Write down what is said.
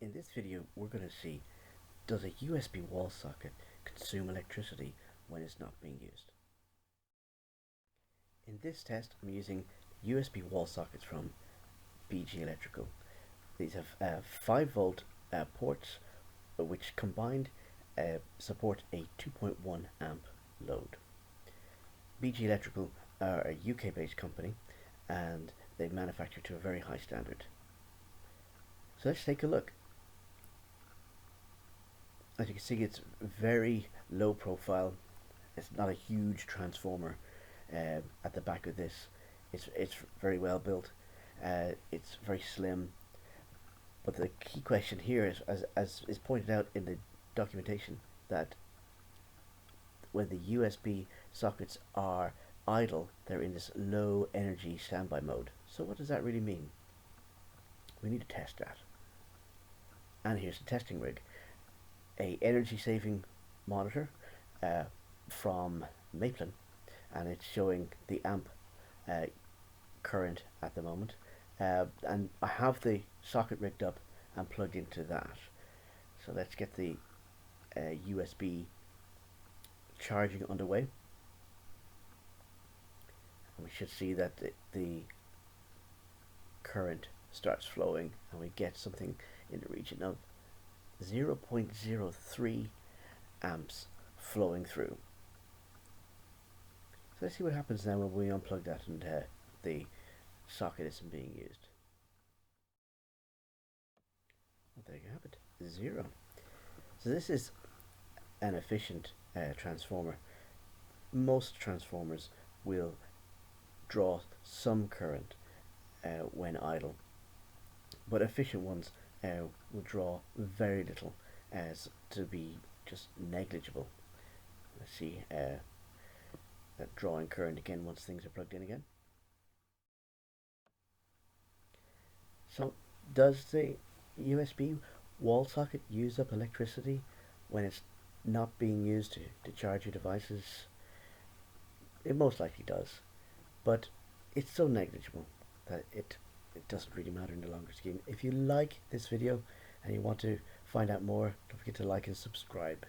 In this video, we're going to see, does a USB wall socket consume electricity when it's not being used? In this test, I'm using USB wall sockets from BG Electrical. These have 5 volt ports, which combined support a 2.1 amp load. BG Electrical are a UK based company and they manufacture to a very high standard. So let's take a look. As you can see, it's very low profile. It's not a huge transformer at the back of this. It's very well built. It's very slim. But the key question here is, as is pointed out in the documentation, that when the USB sockets are idle, they're in this low energy standby mode. So what does that really mean? We need to test that. And here's the testing rig. A energy saving monitor from Maplin, and it's showing the amp current at the moment, and I have the socket rigged up and plugged into that. So let's get the USB charging underway, and we should see that the current starts flowing and we get something in the region of 0.03 amps flowing through. So let's see what happens now when we unplug that and the socket isn't being used. Well, there you have it, 0. So this is an efficient transformer. Most transformers will draw some current when idle, but efficient ones will draw very little, as to be just negligible. Let's see that drawing current again once things are plugged in again. So does the USB wall socket use up electricity when it's not being used to charge your devices? It most likely does, but it's so negligible that it doesn't really matter in the longer scheme. If you like this video and you want to find out more, don't forget to like and subscribe.